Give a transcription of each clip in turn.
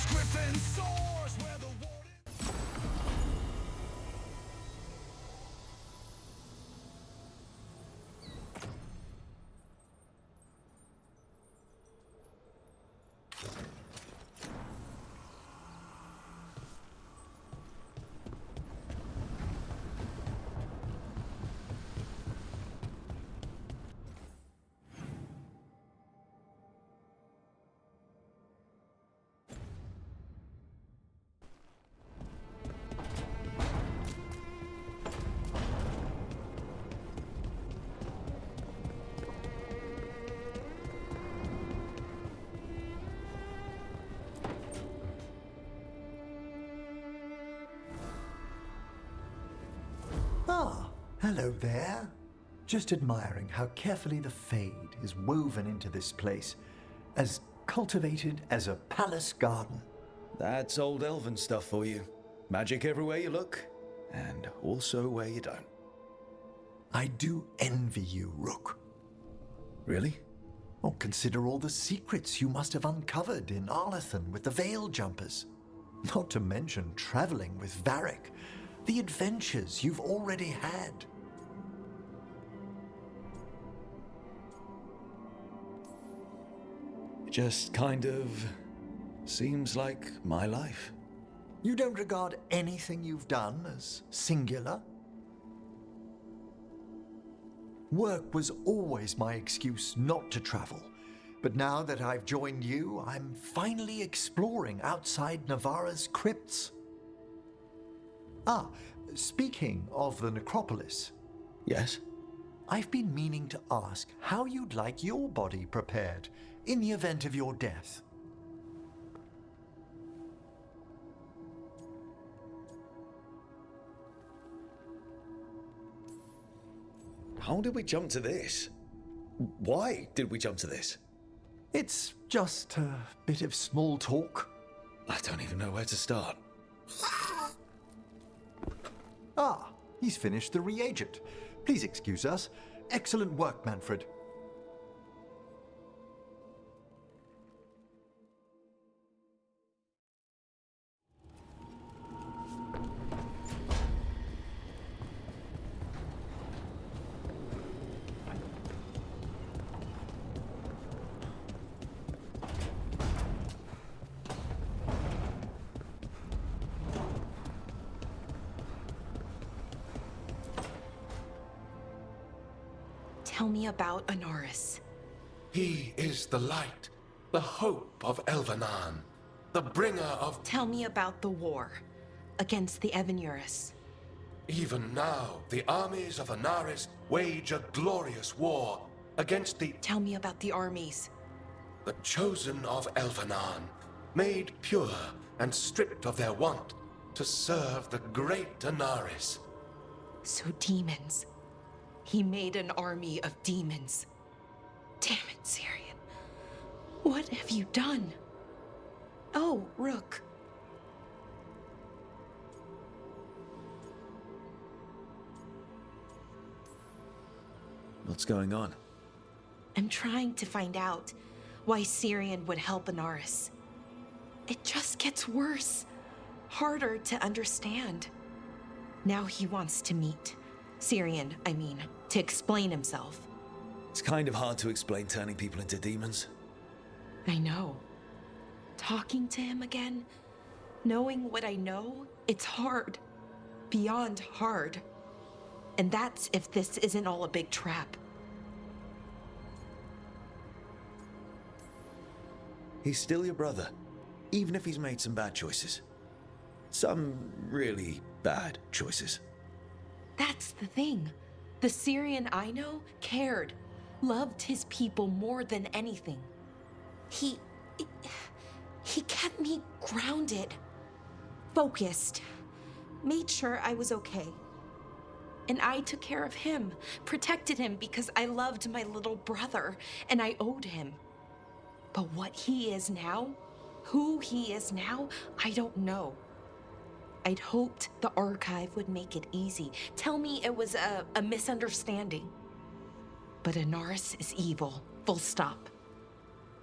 Griffin soars where the warden... Ah, hello there. Just admiring how carefully the Fade is woven into this place, as cultivated as a palace garden. That's old elven stuff for you. Magic everywhere you look, and also where you don't. I do envy you, Rook. Really? Oh, consider all the secrets you must have uncovered in Arlathan with the Veil Jumpers. Not to mention traveling with Varric. The adventures you've already had. It just kind of seems like my life. You don't regard anything you've done as singular? Work was always my excuse not to travel, but now that I've joined you, I'm finally exploring outside Navarra's crypts. Ah, speaking of the necropolis. Yes? I've been meaning to ask how you'd like your body prepared in the event of your death. How did we jump to this? Why did we jump to this? It's just a bit of small talk. I don't even know where to start. Ah, he's finished the reagent. Please excuse us. Excellent work, Manfred. Tell me about Anaris. He is the light, the hope of Elvenan, the bringer of... Tell me about the war against the Evenuris. Even now, the armies of Anaris wage a glorious war against the... Tell me about the armies. The chosen of Elvenan, made pure and stripped of their want to serve the great Anaris. So demons. He made an army of demons. Damn it, Syrian. What have you done? Oh, Rook. What's going on? I'm trying to find out why Syrian would help Anaris. It just gets worse. Harder to understand. Now he wants to meet. Syrian, I mean, to explain himself. It's kind of hard to explain turning people into demons. I know. Talking to him again, knowing what I know, it's hard. Beyond hard. And that's if this isn't all a big trap. He's still your brother, even if he's made some bad choices. Some really bad choices. That's the thing. The Syrian I know cared, loved his people more than anything. He kept me grounded, focused, made sure I was okay. And I took care of him, protected him because I loved my little brother and I owed him. But what he is now, who he is now, I don't know. I'd hoped the archive would make it easy. Tell me it was a misunderstanding. But Anaris is evil, full stop.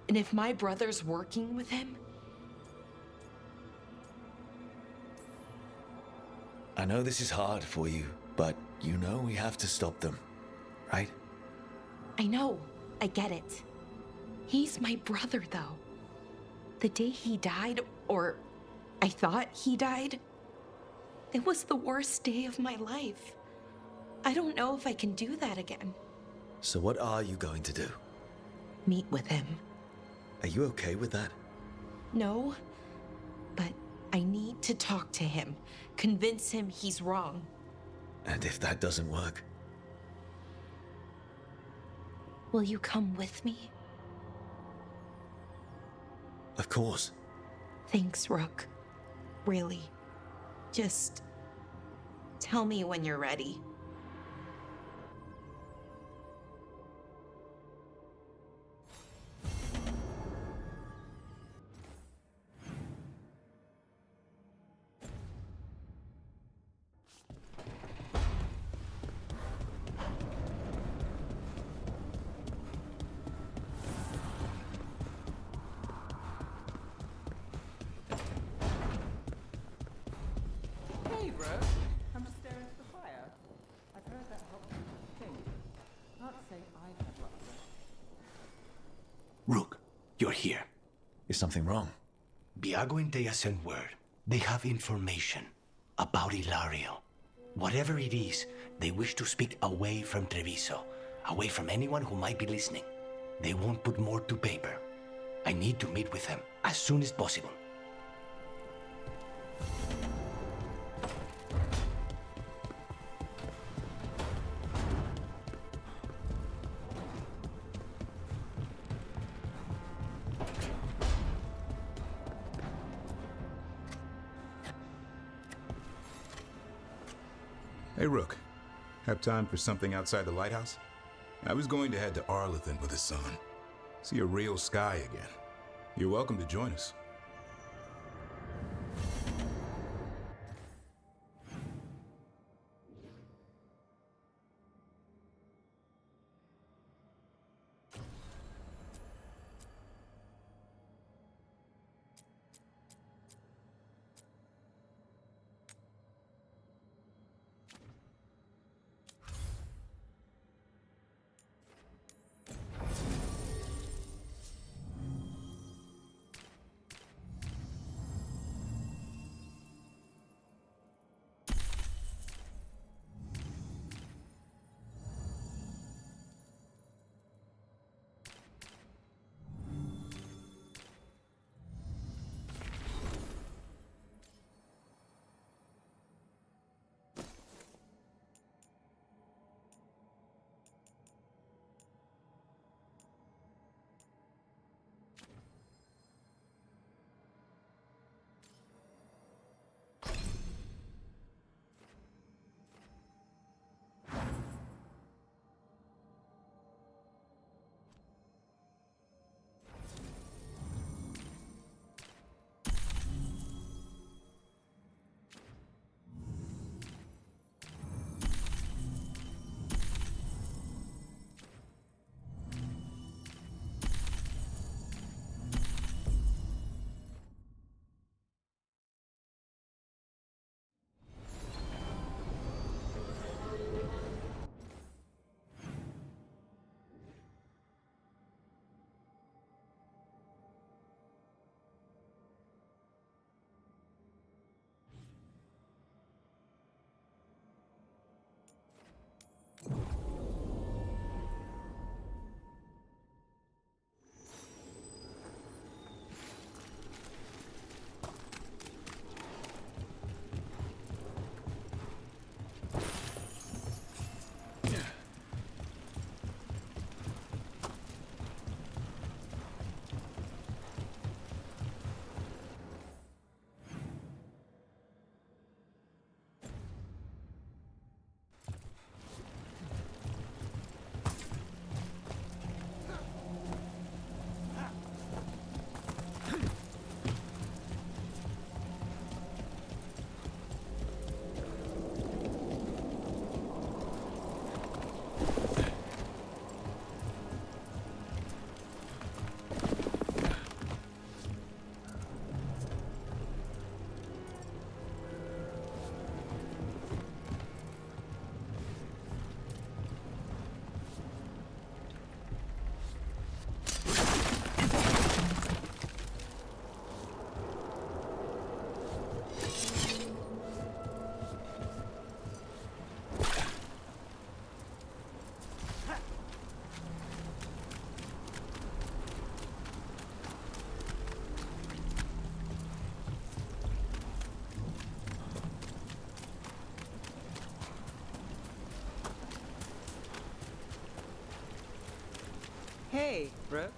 And if my brother's working with him, I know this is hard for you, but you know we have to stop them, right? I know. I get it. He's my brother, though. The day he died, or I thought he died, it was the worst day of my life. I don't know if I can do that again. So what are you going to do? Meet with him. Are you okay with that? No, but I need to talk to him. Convince him he's wrong. And if that doesn't work? Will you come with me? Of course. Thanks, Rook. Really. Just tell me when you're ready. Hey, bro. I'm just staring at the fire. I've heard that helps you think. Not to say I've had luck with it. Rook, you're here. Is something wrong? Biago and Dea sent word. They have information about Ilario. Whatever it is, they wish to speak away from Treviso, away from anyone who might be listening. They won't put more to paper. I need to meet with them as soon as possible. Hey, Rook. Have time for something outside the lighthouse? I was going to head to Arlington with the sun. See a real sky again. You're welcome to join us. Hey, Brooke.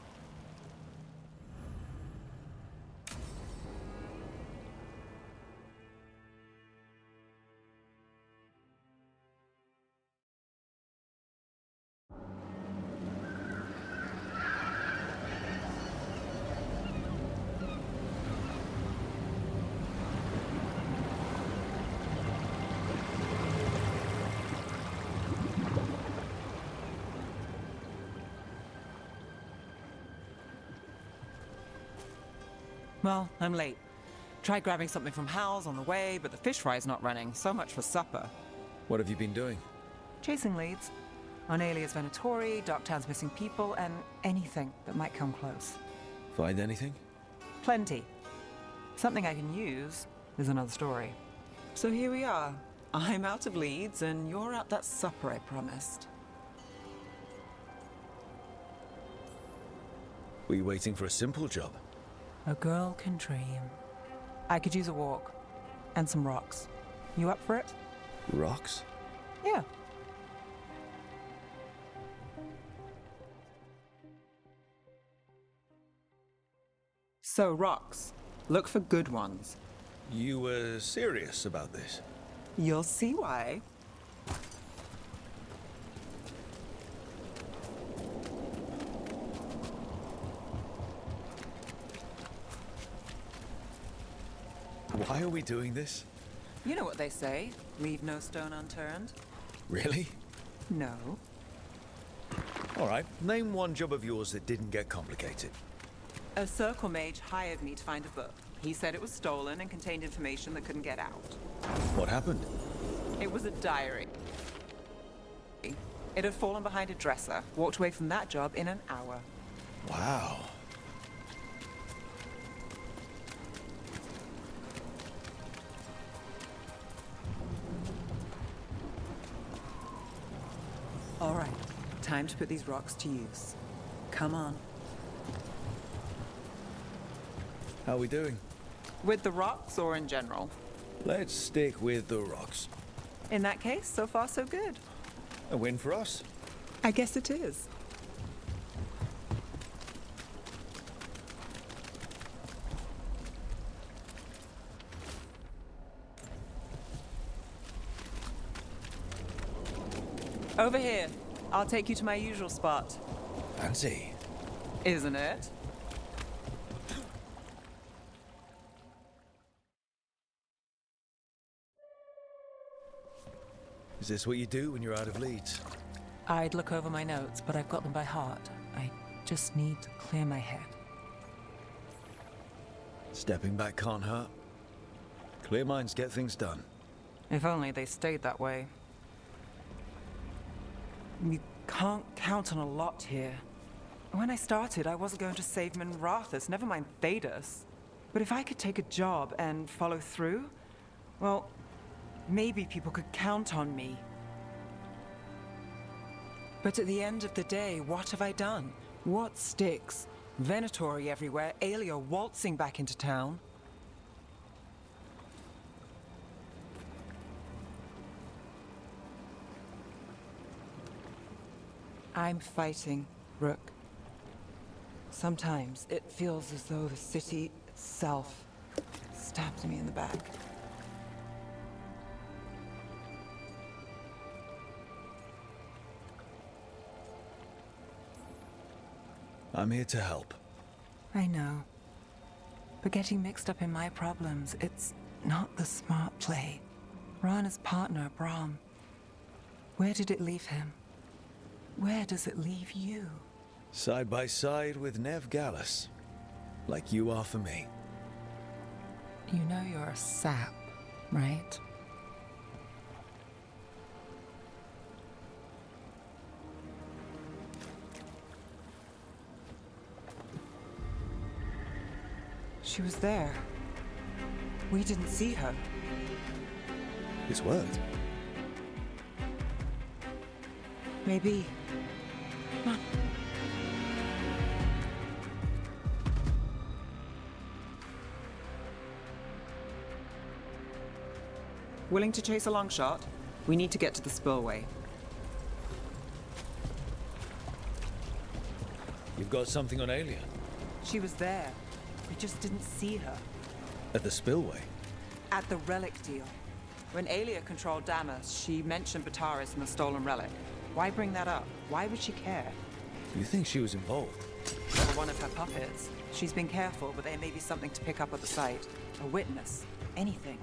Well, I'm late. Tried grabbing something from Hal's on the way, but the fish fry's not running. So much for supper. What have you been doing? Chasing leads. On Alias Venatori, Docktown's missing people, and anything that might come close. Find anything? Plenty. Something I can use is another story. So here we are. I'm out of leads, and you're at that supper I promised. Were you waiting for a simple job? A girl can dream. I could use a walk. And some rocks. You up for it? Rocks? Yeah. So, rocks. Look for good ones. You were serious about this? You'll see why. Why are we doing this? You know what they say, leave no stone unturned. Really? No. All right, name one job of yours that didn't get complicated. A circle mage hired me to find a book. He said it was stolen and contained information that couldn't get out. What happened? It was a diary. It had fallen behind a dresser. Walked away from that job in an hour. Wow. All right, time to put these rocks to use. Come on. How are we doing? With the rocks or in general? Let's stick with the rocks. In that case, so far so good. A win for us? I guess it is. Over here. I'll take you to my usual spot. Fancy. Isn't it? Is this what you do when you're out of leads? I'd look over my notes, but I've got them by heart. I just need to clear my head. Stepping back can't hurt. Clear minds get things done. If only they stayed that way. You can't count on a lot here. When I started, I wasn't going to save Minrathus, never mind Thedas. But if I could take a job and follow through, well, maybe people could count on me. But at the end of the day, what have I done? What sticks? Venatori everywhere, Aelia waltzing back into town. I'm fighting, Rook. Sometimes it feels as though the city itself stabs me in the back. I'm here to help. I know. But getting mixed up in my problems, it's not the smart play. Rana's partner, Brahm. Where did it leave him? Where does it leave you? Side by side with Neve Gallus. Like you are for me. You know you're a sap, right? She was there. We didn't see her. This worked. Maybe. Come on. Willing to chase a long shot? We need to get to the Spillway. You've got something on Aelia? She was there. We just didn't see her. At the Spillway? At the relic deal. When Aelia controlled Damas, she mentioned Bataris and the stolen relic. Why bring that up? Why would she care? You think she was involved? Or one of her puppets. She's been careful, but there may be something to pick up at the site. A witness. Anything.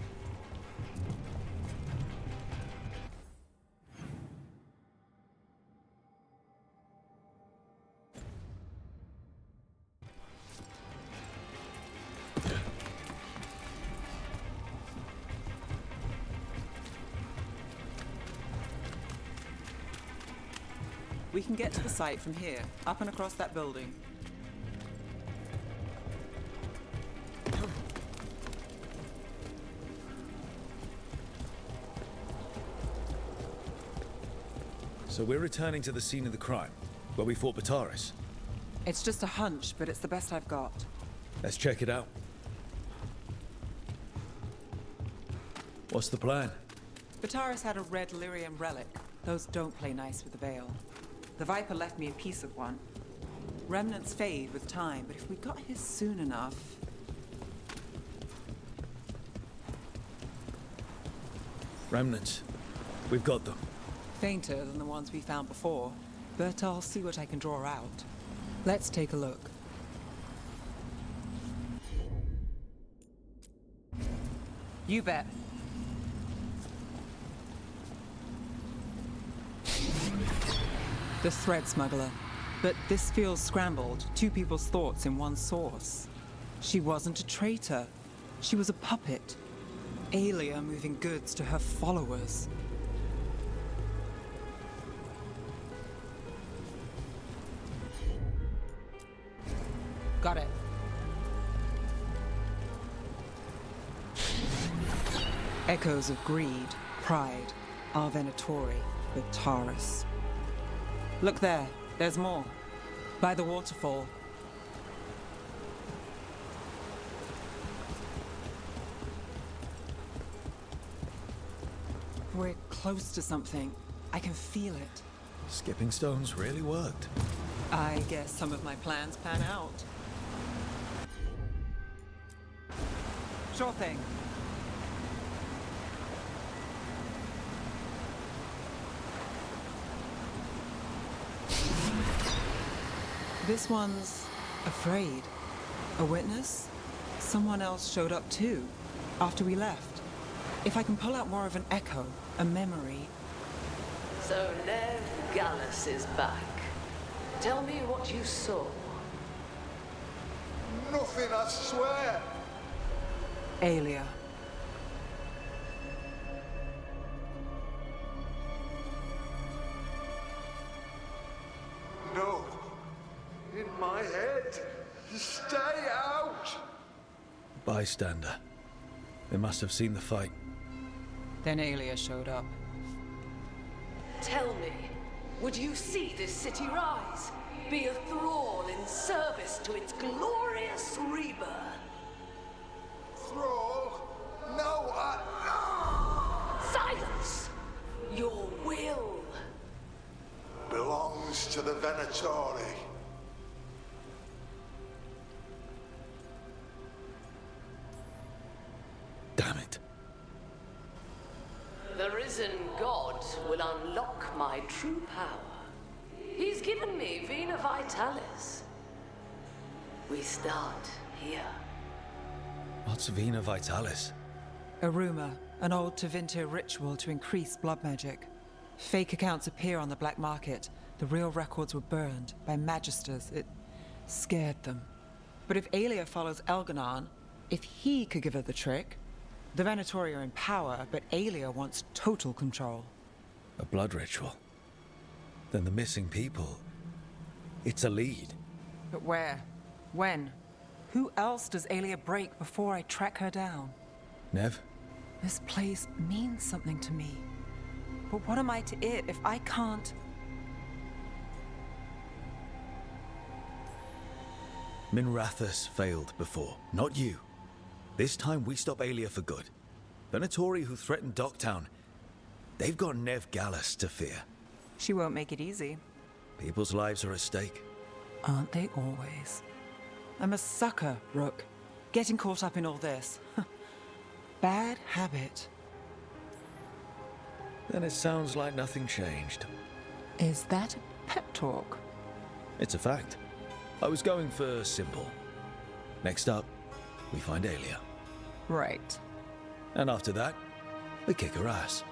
We can get to the site from here, up and across that building. So we're returning to the scene of the crime, where we fought Bataris. It's just a hunch, but it's the best I've got. Let's check it out. What's the plan? Bataris had a red lyrium relic. Those don't play nice with the Veil. The Viper left me a piece of one. Remnants fade with time, but if we got here soon enough... Remnants. We've got them. Fainter than the ones we found before, but I'll see what I can draw out. Let's take a look. You bet. The thread smuggler. But this feels scrambled. Two people's thoughts in one source. She wasn't a traitor. She was a puppet. Aelia moving goods to her followers. Got it. Echoes of greed, pride, our Venatori, Bataris. Look there, there's more. By the waterfall. We're close to something. I can feel it. Skipping stones really worked. I guess some of my plans pan out. Sure thing. This one's afraid. A witness? Someone else showed up too, after we left. If I can pull out more of an echo, a memory... So Neve Gallus is back. Tell me what you saw. Nothing, I swear. Aelia. No. In my head. Stay out. Bystander. They must have seen the fight. Then Aelia showed up. Tell me, would you see this city rise? Be a thrall in service to its glorious rebirth? Thrall? No, Silence! Your will belongs to the Venatori. Damn it. The risen god will unlock my true power. He's given me Vena Vitalis. We start here. What's Vena Vitalis? A rumor, an old Tevinter ritual to increase blood magic. Fake accounts appear on the black market. The real records were burned by magisters. It scared them. But if Aelia follows Elganon, if he could give her the trick, the Venatori are in power, but Aelia wants total control. A blood ritual. Then the missing people. It's a lead. But where? When? Who else does Aelia break before I track her down? Neve? This place means something to me. But what am I to it if I can't... Minrathus failed before, not you. This time we stop Aelia for good. Venatori who threatened Docktown, they've got Neve Gallus to fear. She won't make it easy. People's lives are at stake. Aren't they always? I'm a sucker, Rook. Getting caught up in all this. Bad habit. Then it sounds like nothing changed. Is that a pep talk? It's a fact. I was going for simple. Next up, we find Aelia. Right. And after that, we kick her ass.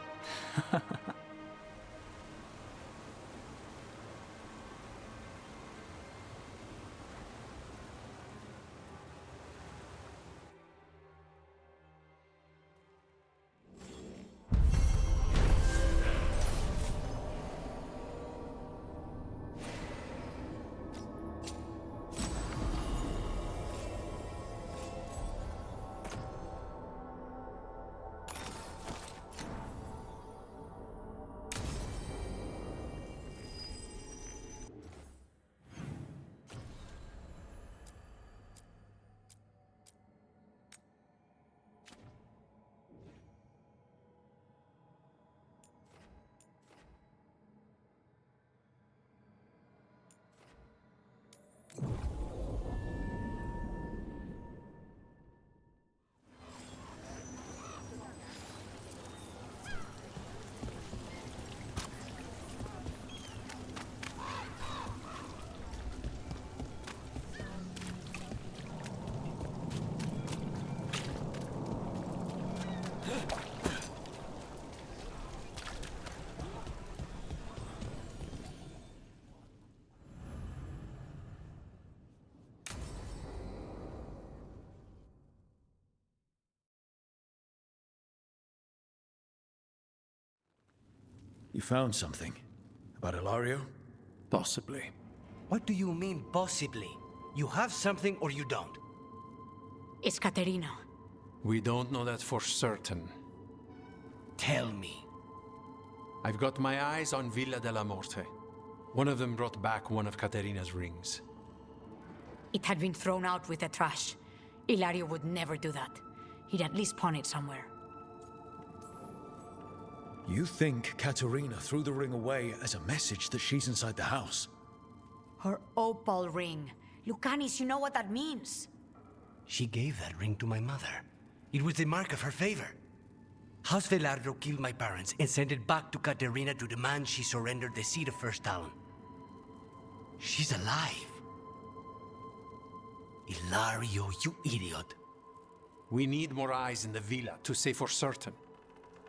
You found something about Ilario? Possibly. What do you mean, possibly? You have something or you don't? It's Caterina. We don't know that for certain. Tell me. I've got my eyes on Villa della Morte. One of them brought back one of Caterina's rings. It had been thrown out with the trash. Ilario would never do that. He'd at least pawn it somewhere. You think Caterina threw the ring away as a message that she's inside the house? Her opal ring. Lucanis, you know what that means. She gave that ring to my mother. It was the mark of her favor. House Veilguard killed my parents and sent it back to Caterina to demand she surrender the seat of First Talon. She's alive. Ilario, you idiot. We need more eyes in the villa to say for certain.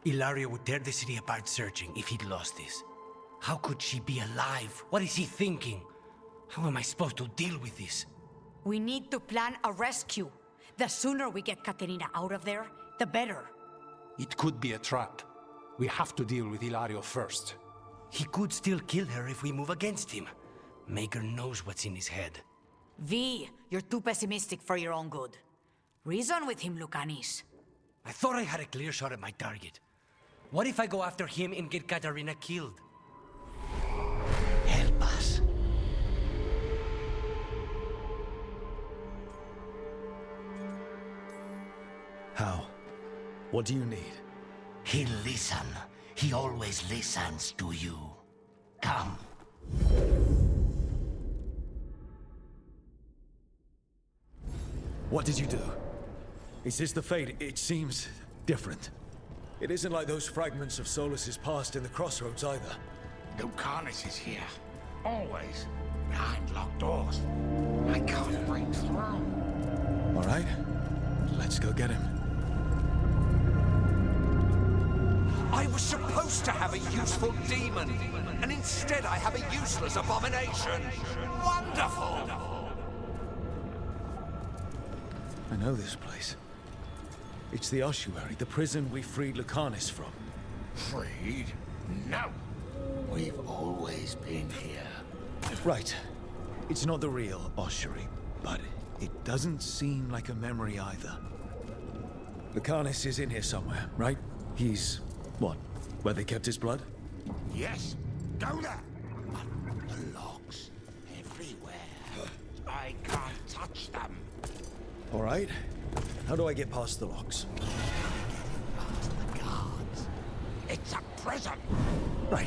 Ilario would tear the city apart searching if he'd lost this. How could she be alive? What is he thinking? How am I supposed to deal with this? We need to plan a rescue. The sooner we get Caterina out of there, the better. It could be a trap. We have to deal with Ilario first. He could still kill her if we move against him. Maker knows what's in his head. V, you're too pessimistic for your own good. Reason with him, Lucanis. I thought I had a clear shot at my target. What if I go after him and get Caterina killed? Help us. How? What do you need? He'll listen. He always listens to you. Come. What did you do? Is this the fate? It seems different. It isn't like those fragments of Solus's past in the crossroads either. Lucanis is here. Always. Behind locked doors. I can't break through. All right, let's go get him. I was supposed to have a useful demon, and instead I have a useless abomination. Wonderful! I know this place. It's the Ossuary, the prison we freed Lucanis from. Freed? No. We've always been here. Right. It's not the real Ossuary, but it doesn't seem like a memory either. Lucanis is in here somewhere, right? He's... what? Where they kept his blood? Yes. Go there. But the locks everywhere. I can't touch them. All right. How do I get past the locks? Past the guards. It's a prison. Right.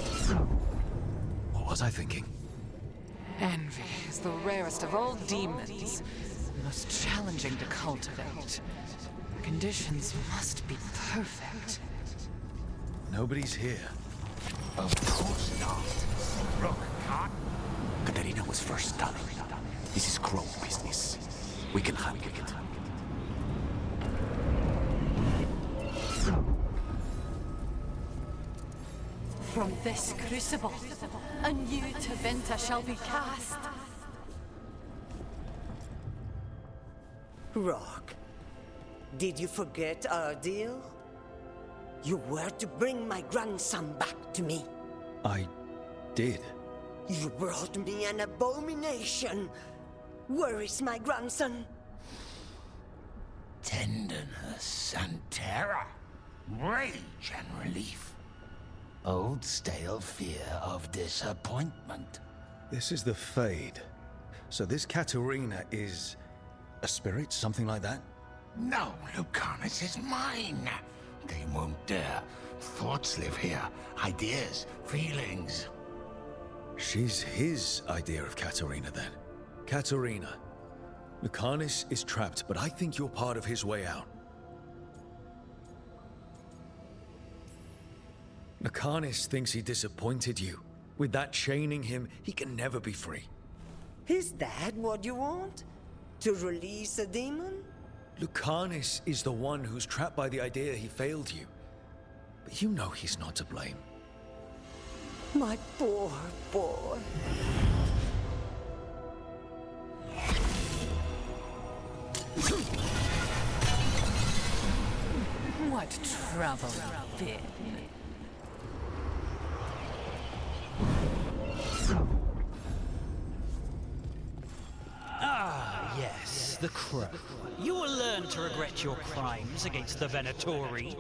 What was I thinking? Envy is the rarest of all demons, most challenging to cultivate. The conditions must be perfect. Nobody's here. Of course not. Look, Katerina was first stunning. This is Crow business. We can handle it. From this crucible, a new Tevinter shall be cast. Rock, did you forget our deal? You were to bring my grandson back to me. I did. You brought me an abomination. Where is my grandson? Tenderness and terror, rage and relief. Old stale fear of disappointment. This is the Fade. So this Katerina is a spirit, something like that? No, Lucanis is mine. They won't dare. Thoughts live here. Ideas, feelings. She's his idea of Katerina, then. Katerina. Lucanis is trapped, but I think you're part of his way out. Lucanis thinks he disappointed you. With that chaining him, he can never be free. Is that what you want? To release a demon? Lucanis is the one who's trapped by the idea he failed you. But you know he's not to blame. My poor boy. What trouble you've been. Ah, yes, the Crow. You will learn to regret your crimes against the Venatori.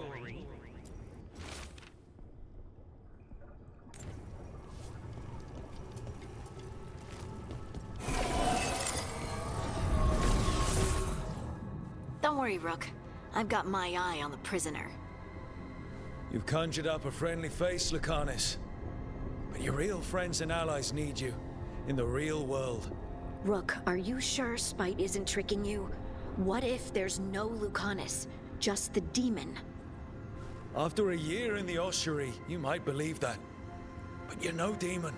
Don't worry, Rook. I've got my eye on the prisoner. You've conjured up a friendly face, Lucanis. But your real friends and allies need you. In the real world. Rook, are you sure Spite isn't tricking you? What if there's no Lucanis, just the demon? After a year in the Ossuary, you might believe that. But you're no demon.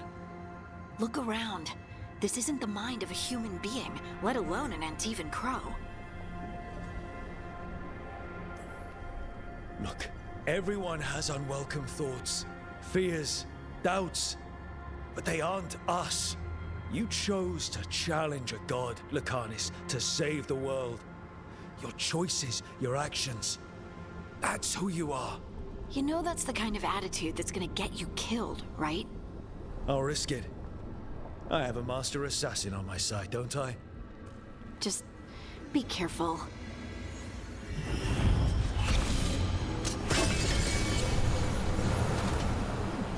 Look around. This isn't the mind of a human being, let alone an Antivan Crow. Look, everyone has unwelcome thoughts, fears, doubts. But they aren't us. You chose to challenge a god, Lucanis, to save the world. Your choices, your actions. That's who you are. You know that's the kind of attitude that's gonna get you killed, right? I'll risk it. I have a master assassin on my side, don't I? Just be careful.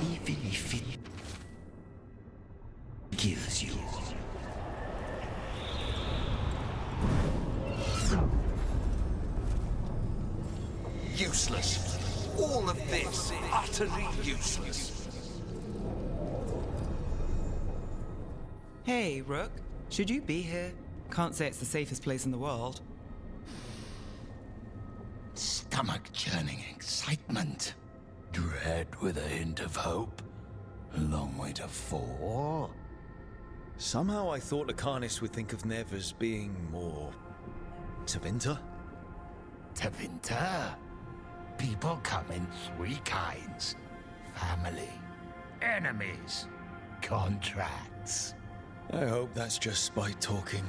Even if it kills you. Useless. All of this, utterly useless. Hey, Rook. Should you be here? Can't say it's the safest place in the world. Stomach-churning excitement. Dread with a hint of hope. A long way to fall. Somehow I thought Lucanis would think of Neve as being more... Tevinter? Tevinter? People come in three kinds. Family, enemies, contracts. I hope that's just Spite talking.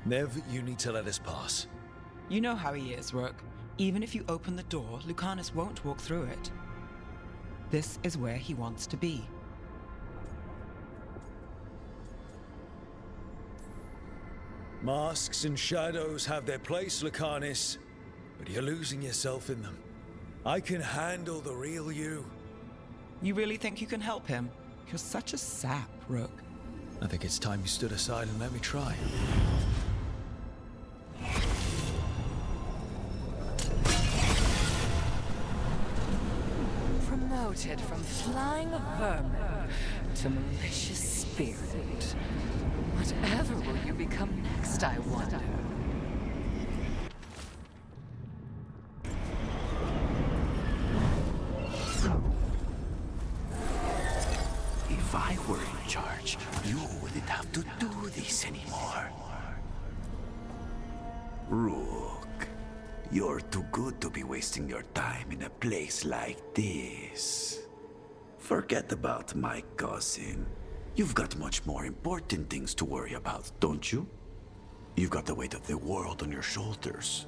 Neve, you need to let us pass. You know how he is, Rook. Even if you open the door, Lucanis won't walk through it. This is where he wants to be. Masks and shadows have their place, Lucanis, but you're losing yourself in them. I can handle the real you. You really think you can help him? You're such a sap, Rook. I think it's time you stood aside and let me try. Promoted from flying vermin a malicious spirit. Whatever will you become next, I wonder? If I were in charge, you wouldn't have to do this anymore. Rook, you're too good to be wasting your time in a place like this. Forget about my cousin. You've got much more important things to worry about, don't you? You've got the weight of the world on your shoulders.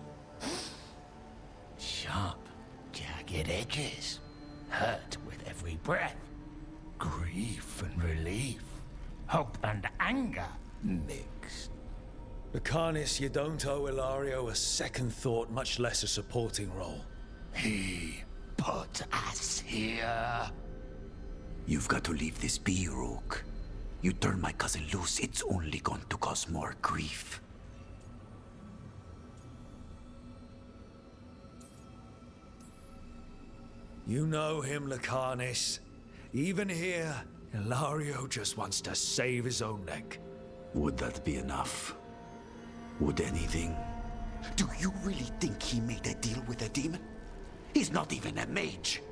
Sharp, jagged edges. Hurt with every breath. Grief and relief. Hope and anger mixed. Lucanis, you don't owe Ilario a second thought, much less a supporting role. He put us here. You've got to leave this be, Rook. You turn my cousin loose, it's only going to cause more grief. You know him, Lucanis. Even here, Ilario just wants to save his own neck. Would that be enough? Would anything? Do you really think he made a deal with a demon? He's not even a mage.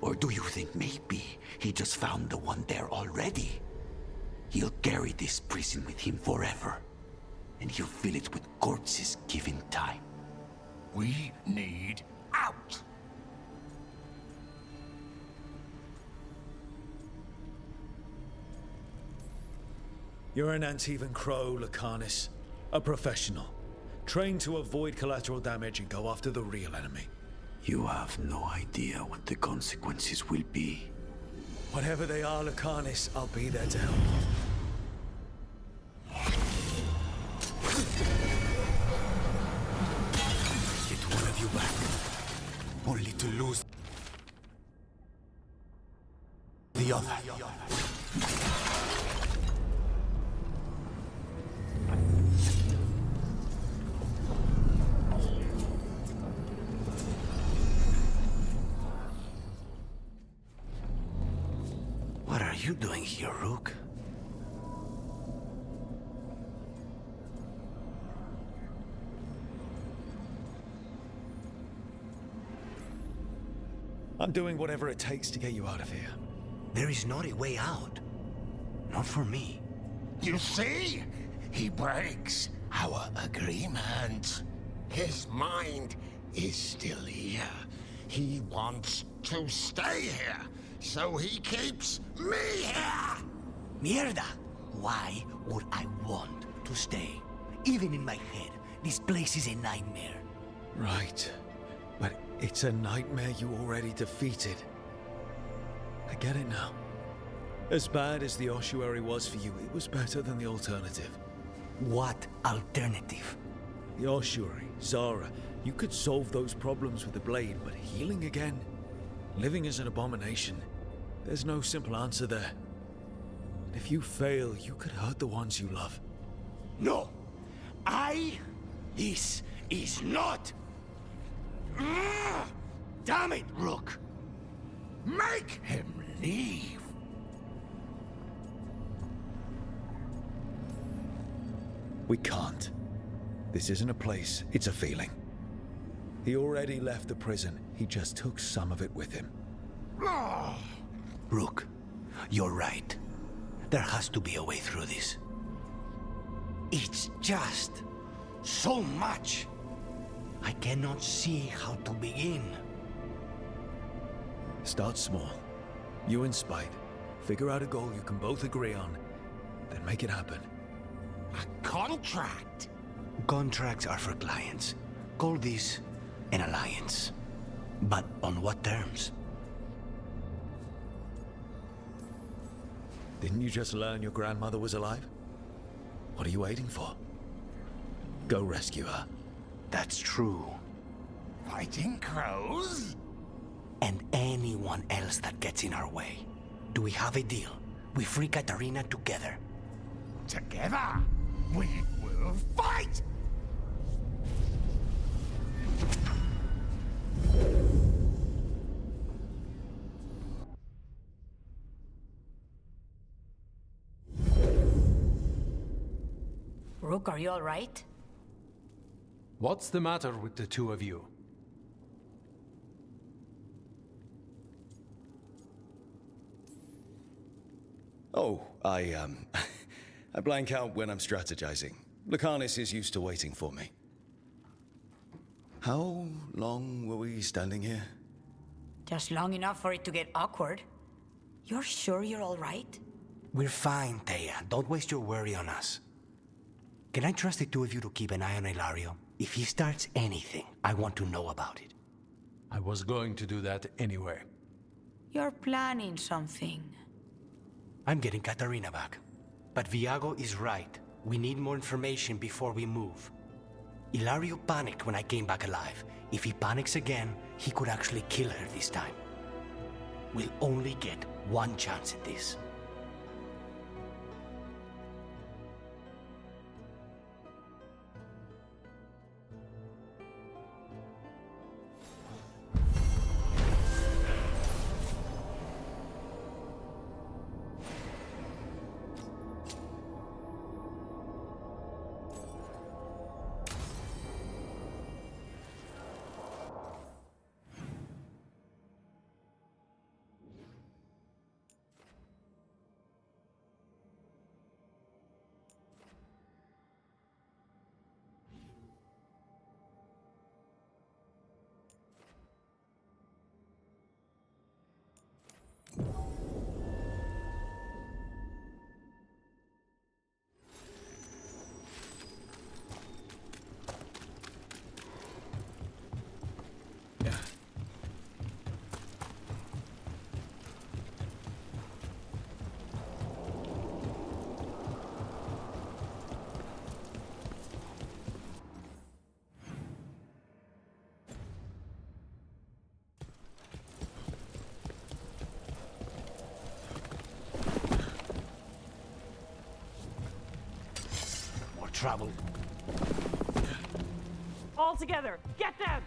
Or do you think maybe he just found the one there already? He'll carry this prison with him forever. And he'll fill it with corpses given time. We need out. You're an Antivan Crow, Lucanis. A professional. Trained to avoid collateral damage and go after the real enemy. You have no idea what the consequences will be. Whatever they are, Lucanis, I'll be there to help you. Get one of you back. Only to lose the other. What are you doing here, Rook? I'm doing whatever it takes to get you out of here. There is not a way out. Not for me. You see? He breaks our agreement. His mind is still here. He wants to stay here, so he keeps me here! Mierda! Why would I want to stay? Even in my head, this place is a nightmare. Right. But it's a nightmare you already defeated. I get it now. As bad as the Ossuary was for you, it was better than the alternative. What alternative? The Ossuary, Zara, you could solve those problems with the blade, but healing again? Living as an abomination? There's no simple answer there. And if you fail, you could hurt the ones you love. No! This is not... Damn it, Rook! Make him leave! We can't. This isn't a place, it's a feeling. He already left the prison. He just took some of it with him. Rook, you're right. There has to be a way through this. It's just so much. I cannot see how to begin. Start small. You and Spite. Figure out a goal you can both agree on, then make it happen. A contract? Contracts are for clients. Call this an alliance. But on what terms? Didn't you just learn your grandmother was alive? What are you waiting for? Go rescue her. That's true. Fighting crows? And anyone else that gets in our way. Do we have a deal? We free Katarina together. Together, we will fight! Luke, are you all right? What's the matter with the two of you? Oh, I blank out when I'm strategizing. Lucanis is used to waiting for me. How long were we standing here? Just long enough for it to get awkward. You're sure you're all right? We're fine, Thea. Don't waste your worry on us. Can I trust the two of you to keep an eye on Ilario? If he starts anything, I want to know about it. I was going to do that anyway. You're planning something. I'm getting Katarina back. But Viago is right. We need more information before we move. Ilario panicked when I came back alive. If he panics again, he could actually kill her this time. We'll only get one chance at this. Trouble. All together, get them!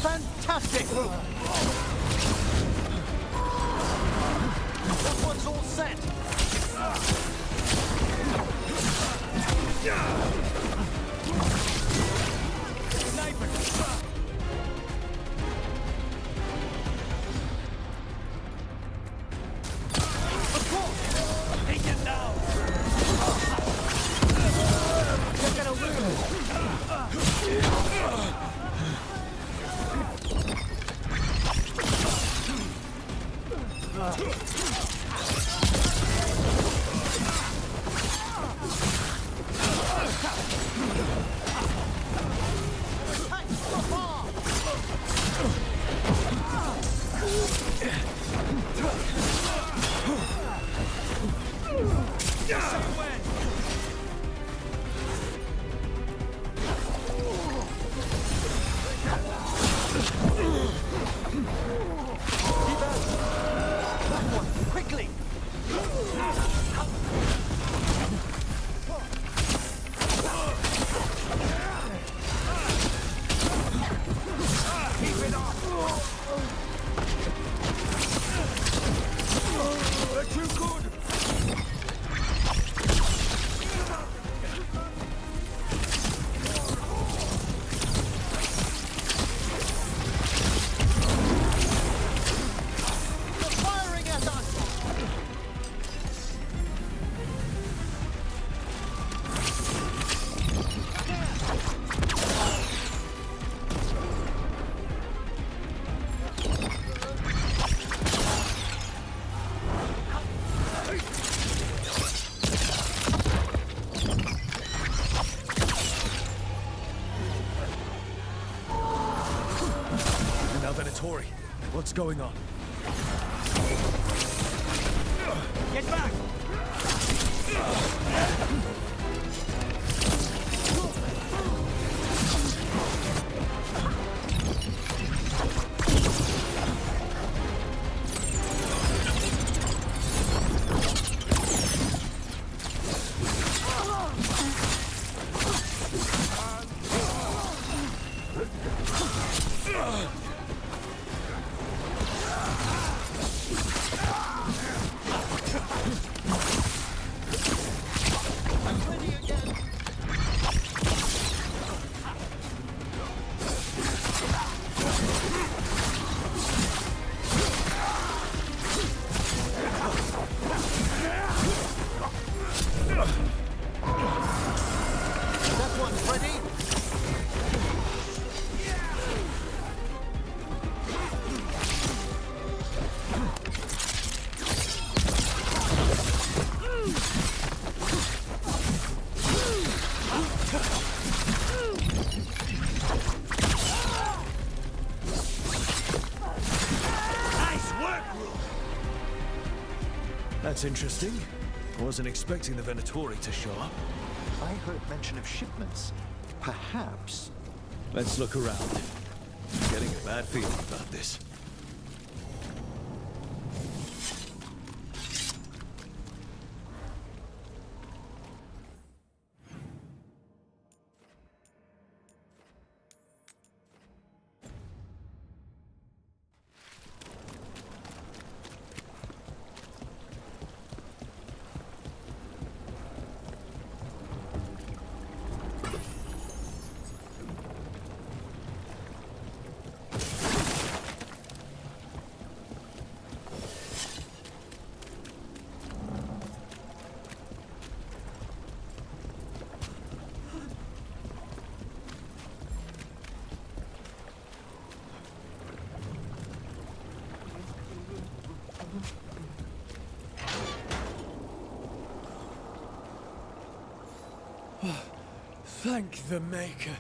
Fantastic! That one's all set! Ossuary. What's going on? Get back! That's interesting. I wasn't expecting the Venatori to show up. I heard mention of shipments. Perhaps... Let's look around. I'm getting a bad feeling about this. Thank the Maker.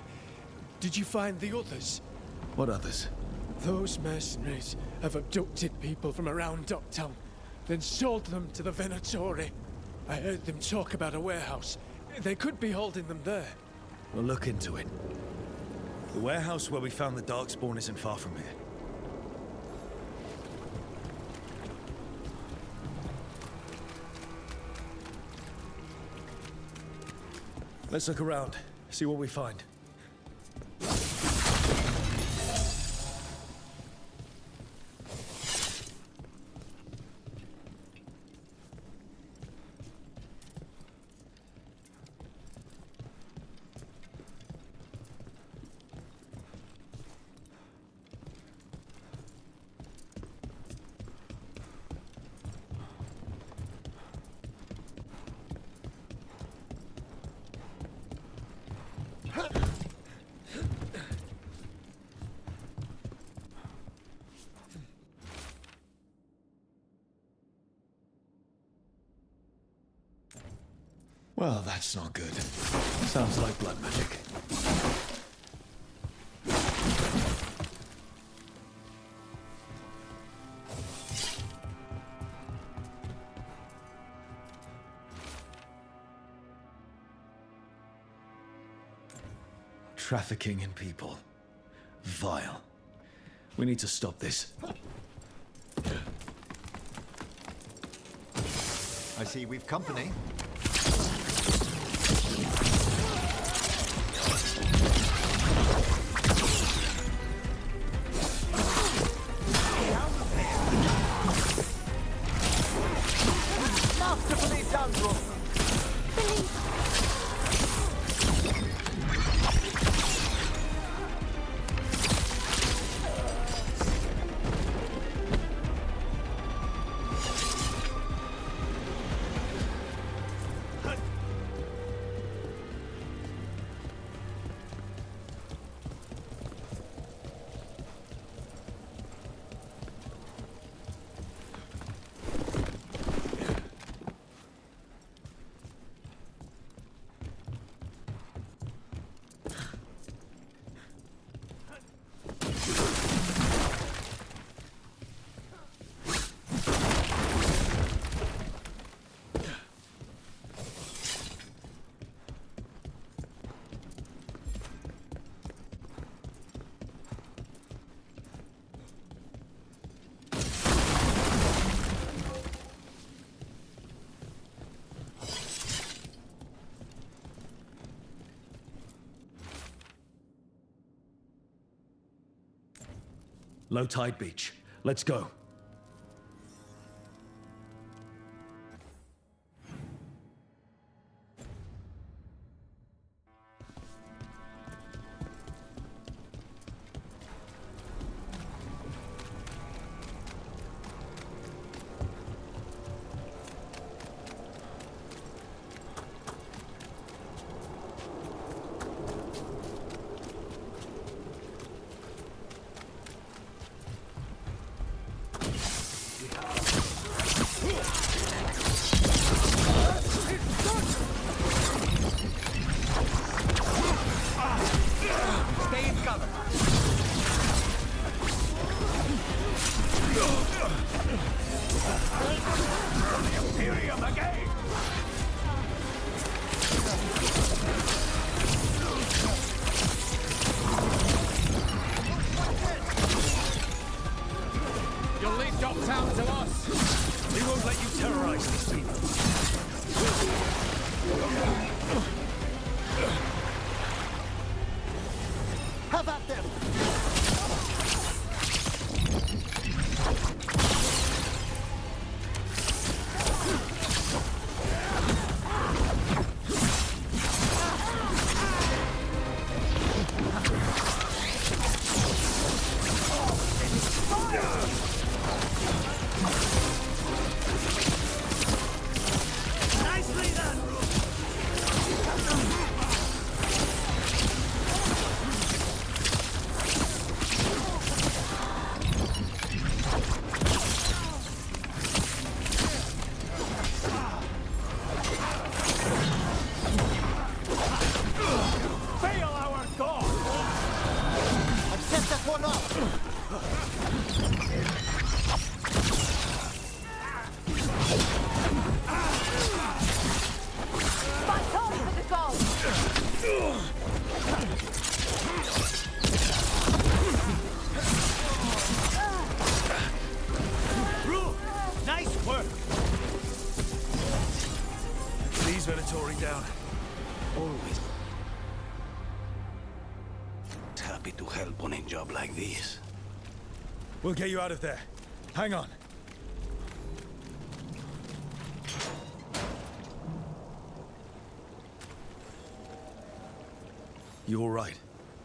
Did you find the others? What others? Those mercenaries have abducted people from around Docktown, then sold them to the Venatori. I heard them talk about a warehouse. They could be holding them there. We'll look into it. The warehouse where we found the Darkspawn isn't far from here. Let's look around, see what we find. Well, that's not good. Sounds like blood magic. Trafficking in people. Vile. We need to stop this. I see we've company. Masterfully done, Rook. Low tide beach. Let's go. Down. Always happy to help on a job like this. We'll get you out of there. Hang on. You all right?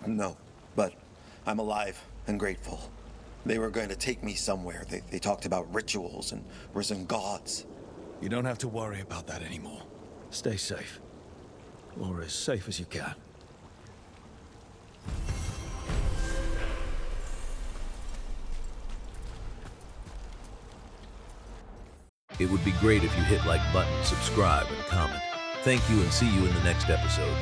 No, but I'm alive and grateful. They were going to take me somewhere. They talked about rituals and risen gods. You don't have to worry about that anymore. Stay safe. Or as safe as you can. It would be great if you hit like button, subscribe, and comment. Thank you and see you in the next episode.